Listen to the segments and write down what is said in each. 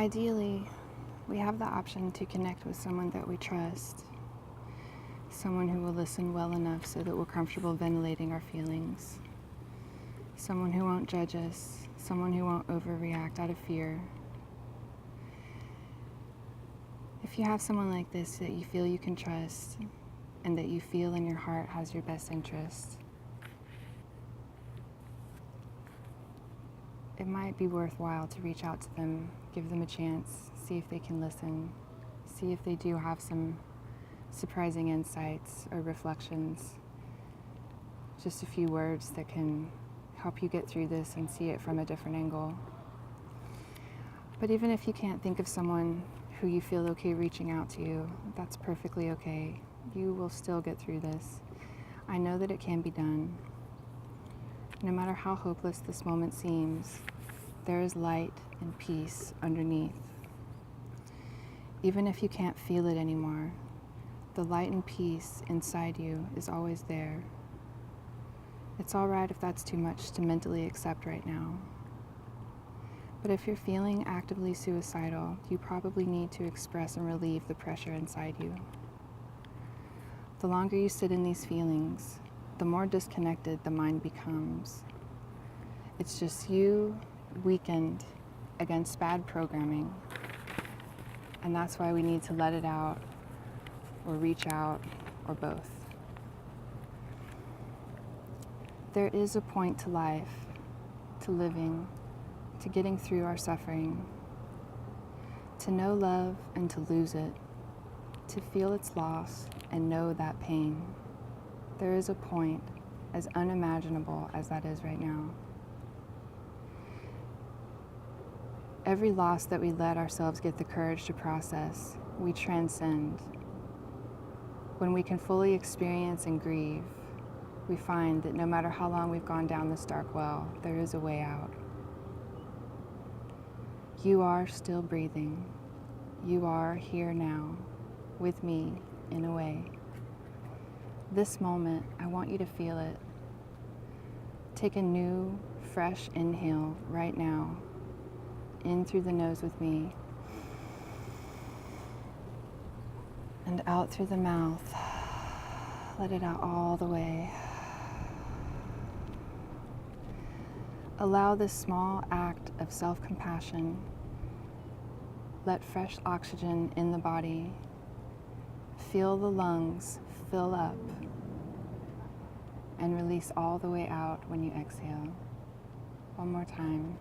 Ideally, we have the option to connect with someone that we trust, someone who will listen well enough so that we're comfortable ventilating our feelings, someone who won't judge us, someone who won't overreact out of fear. If you have someone like this that you feel you can trust and that you feel in your heart has your best interest, it might be worthwhile to reach out to them, give them a chance, see if they can listen, see if they do have some surprising insights or reflections, just a few words that can help you get through this and see it from a different angle. But even if you can't think of someone who you feel okay reaching out to you, that's perfectly okay. You will still get through this. I know that it can be done. No matter how hopeless this moment seems, there is light and peace underneath. Even if you can't feel it anymore, the light and peace inside you is always there. It's all right if that's too much to mentally accept right now. But if you're feeling actively suicidal, you probably need to express and relieve the pressure inside you. The longer you sit in these feelings, the more disconnected the mind becomes. It's just you weakened against bad programming. And that's why we need to let it out, or reach out, or both. There is a point to life, to living, to getting through our suffering, to know love and to lose it, to feel its loss and know that pain. There is a point, as unimaginable as that is right now. Every loss that we let ourselves get the courage to process, we transcend. When we can fully experience and grieve, we find that no matter how long we've gone down this dark well, there is a way out. You are still breathing. You are here now, with me, in a way. This moment, I want you to feel it. Take a new, fresh inhale right now. In through the nose with me. And out through the mouth. Let it out all the way. Allow this small act of self-compassion. Let fresh oxygen in the body. Feel the lungs fill up and release all the way out when you exhale. One more time.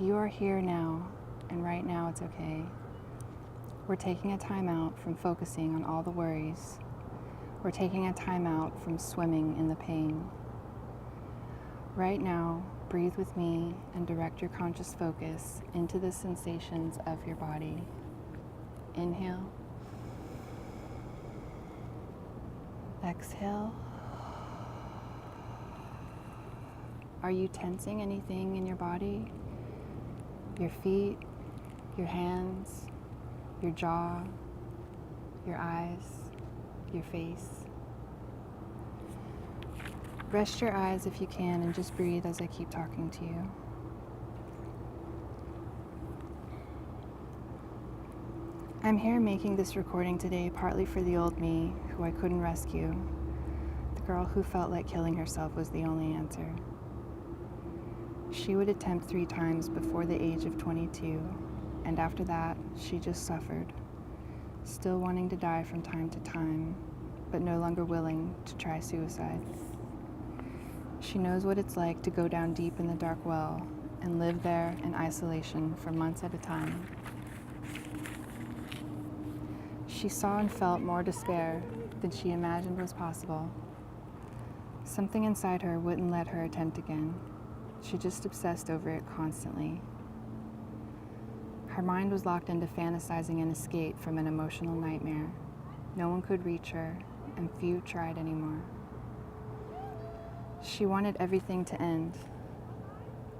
You are here now, and right now it's okay. We're taking a time out from focusing on all the worries. We're taking a time out from swimming in the pain. Right now, breathe with me and direct your conscious focus into the sensations of your body. Inhale. Exhale. Are you tensing anything in your body? Your feet, your hands, your jaw, your eyes, your face. Rest your eyes if you can and just breathe as I keep talking to you. I'm here making this recording today partly for the old me who I couldn't rescue, the girl who felt like killing herself was the only answer. She would attempt 3 times before the age of 22, and after that, she just suffered, still wanting to die from time to time, but no longer willing to try suicide. She knows what it's like to go down deep in the dark well and live there in isolation for months at a time. She saw and felt more despair than she imagined was possible. Something inside her wouldn't let her attempt again. She just obsessed over it constantly. Her mind was locked into fantasizing an escape from an emotional nightmare. No one could reach her, and few tried anymore. She wanted everything to end.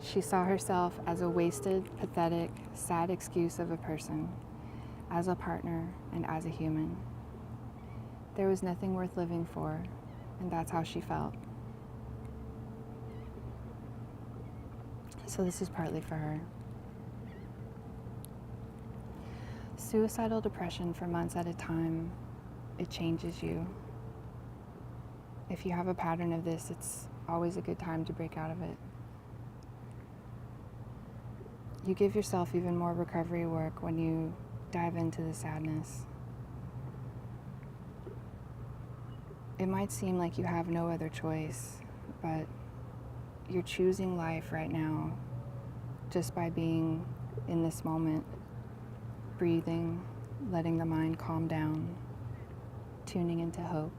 She saw herself as a wasted, pathetic, sad excuse of a person, as a partner, and as a human. There was nothing worth living for, and that's how she felt. So this is partly for her. Suicidal depression for months at a time, it changes you. If you have a pattern of this, it's always a good time to break out of it. You give yourself even more recovery work when you dive into the sadness. It might seem like you have no other choice, but you're choosing life right now just by being in this moment, breathing, letting the mind calm down, tuning into hope.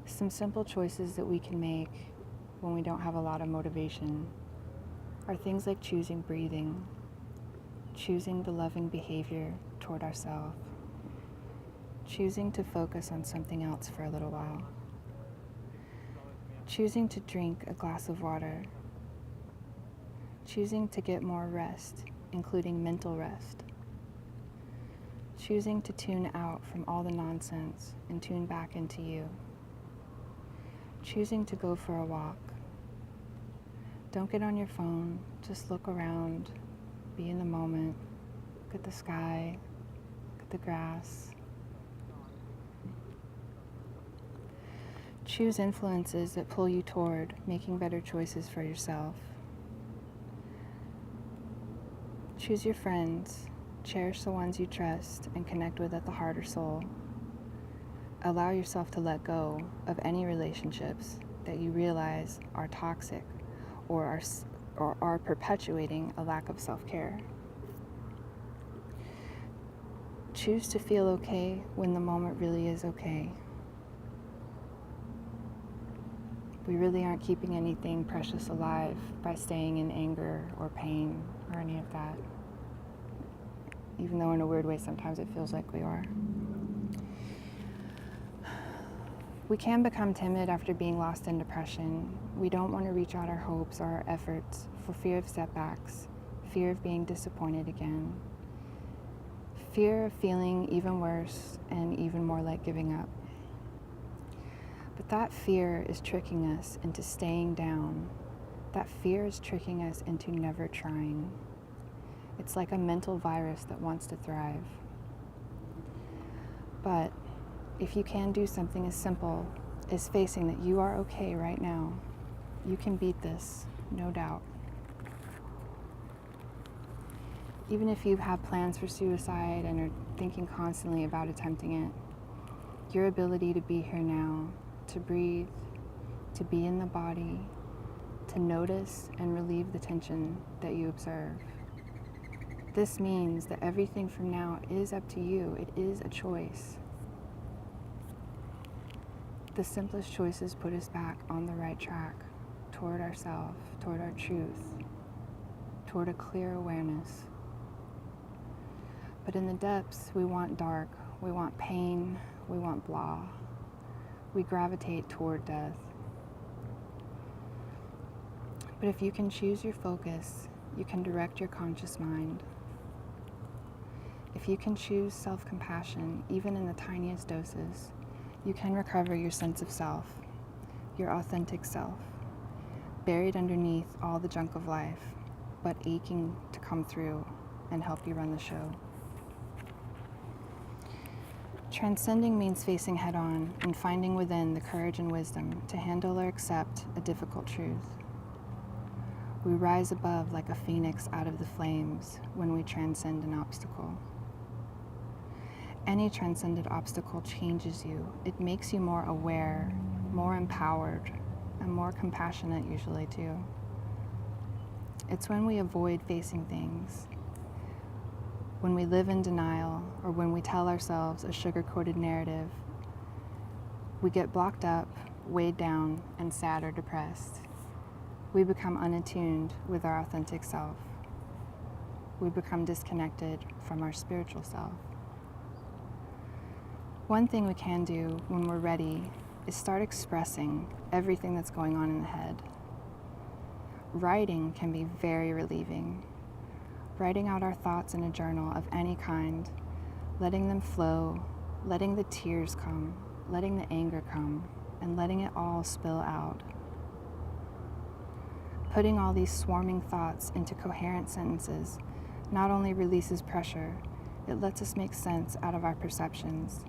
Some simple choices that we can make when we don't have a lot of motivation are things like choosing breathing, choosing the loving behavior toward ourselves, choosing to focus on something else for a little while, choosing to drink a glass of water, choosing to get more rest, including mental rest, choosing to tune out from all the nonsense and tune back into you, choosing to go for a walk. Don't get on your phone, just look around, be in the moment, look at the sky, look at the grass. Choose influences that pull you toward making better choices for yourself. Choose your friends, cherish the ones you trust and connect with at the heart or soul. Allow yourself to let go of any relationships that you realize are toxic or are perpetuating a lack of self-care. Choose to feel okay when the moment really is okay. We really aren't keeping anything precious alive by staying in anger or pain or any of that. Even though in a weird way sometimes it feels like we are. We can become timid after being lost in depression. We don't want to reach out our hopes or our efforts for fear of setbacks, fear of being disappointed again, fear of feeling even worse and even more like giving up. But that fear is tricking us into staying down. That fear is tricking us into never trying. It's like a mental virus that wants to thrive. But if you can do something as simple as facing that you are okay right now, you can beat this, no doubt. Even if you have plans for suicide and are thinking constantly about attempting it, your ability to be here now, to breathe, to be in the body, to notice and relieve the tension that you observe. This means that everything from now is up to you. It is a choice. The simplest choices put us back on the right track, toward ourselves, toward our truth, toward a clear awareness. But in the depths, we want dark, we want pain, we want blah. We gravitate toward death. But if you can choose your focus, you can direct your conscious mind. If you can choose self-compassion, even in the tiniest doses, you can recover your sense of self, your authentic self, buried underneath all the junk of life, but aching to come through and help you run the show. Transcending means facing head-on and finding within the courage and wisdom to handle or accept a difficult truth. We rise above like a phoenix out of the flames when we transcend an obstacle. Any transcended obstacle changes you. It makes you more aware, more empowered, and more compassionate usually too. It's when we avoid facing things, when we live in denial, or when we tell ourselves a sugar-coated narrative, we get blocked up, weighed down, and sad or depressed. We become unattuned with our authentic self. We become disconnected from our spiritual self. One thing we can do when we're ready is start expressing everything that's going on in the head. Writing can be very relieving. Writing out our thoughts in a journal of any kind, letting them flow, letting the tears come, letting the anger come, and letting it all spill out. Putting all these swarming thoughts into coherent sentences not only releases pressure, it lets us make sense out of our perceptions.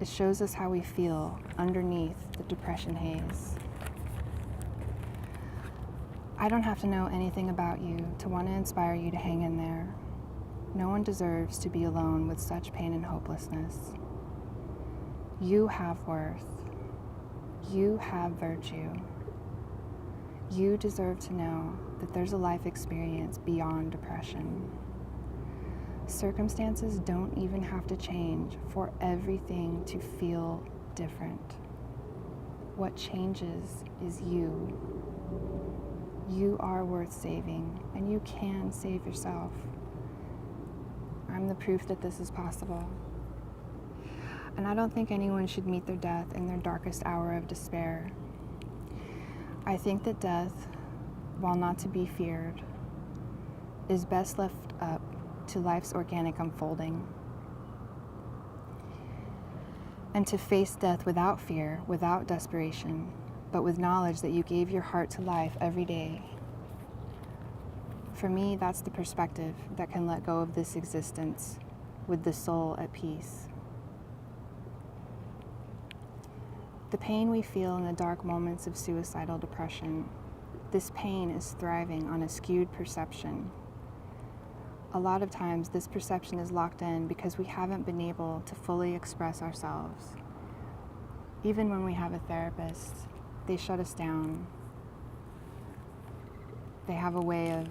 It shows us how we feel underneath the depression haze. I don't have to know anything about you to want to inspire you to hang in there. No one deserves to be alone with such pain and hopelessness. You have worth. You have virtue. You deserve to know that there's a life experience beyond depression. Circumstances don't even have to change for everything to feel different. What changes is you. You are worth saving, and you can save yourself. I'm the proof that this is possible. And I don't think anyone should meet their death in their darkest hour of despair. I think that death, while not to be feared, is best left up to life's organic unfolding. And to face death without fear, without desperation, but with knowledge that you gave your heart to life every day. For me, that's the perspective that can let go of this existence with the soul at peace. The pain we feel in the dark moments of suicidal depression, this pain is thriving on a skewed perception. A lot of times this perception is locked in because we haven't been able to fully express ourselves. Even when we have a therapist, they shut us down. They have a way of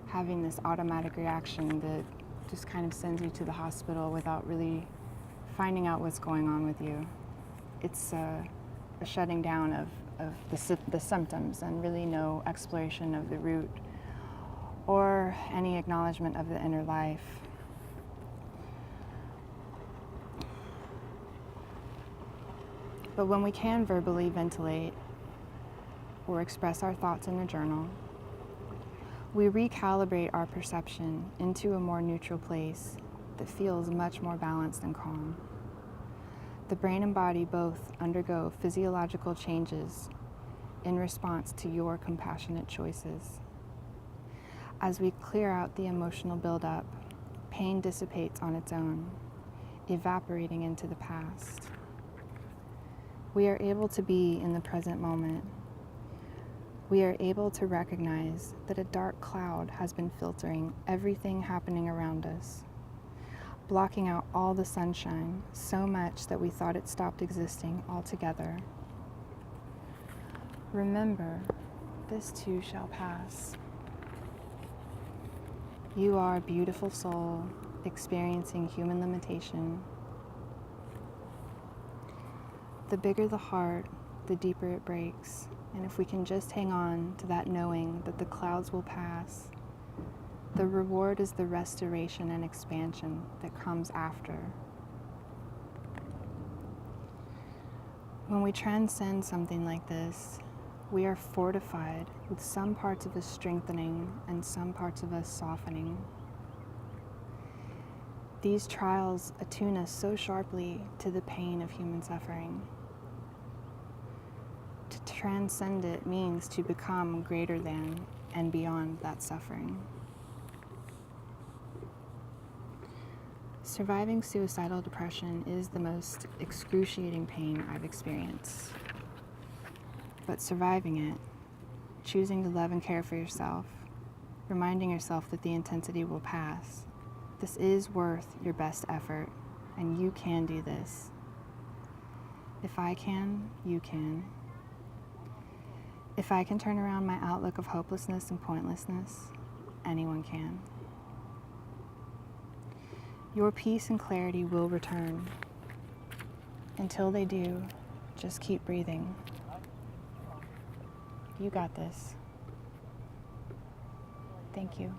having this automatic reaction that just kind of sends you to the hospital without really finding out what's going on with you. It's a shutting down of the symptoms and really no exploration of the root or any acknowledgement of the inner life. But when we can verbally ventilate or express our thoughts in a journal, we recalibrate our perception into a more neutral place that feels much more balanced and calm. The brain and body both undergo physiological changes in response to your compassionate choices. As we clear out the emotional buildup, pain dissipates on its own, evaporating into the past. We are able to be in the present moment. We are able to recognize that a dark cloud has been filtering everything happening around us, blocking out all the sunshine so much that we thought it stopped existing altogether. Remember, this too shall pass. You are a beautiful soul experiencing human limitation. The bigger the heart, the deeper it breaks. And if we can just hang on to that knowing that the clouds will pass, the reward is the restoration and expansion that comes after. When we transcend something like this, we are fortified with some parts of us strengthening and some parts of us softening. These trials attune us so sharply to the pain of human suffering. To transcend it means to become greater than and beyond that suffering. Surviving suicidal depression is the most excruciating pain I've experienced. But surviving it, choosing to love and care for yourself, reminding yourself that the intensity will pass, this is worth your best effort, and you can do this. If I can, you can. If I can turn around my outlook of hopelessness and pointlessness, anyone can. Your peace and clarity will return. Until they do, just keep breathing. You got this. Thank you.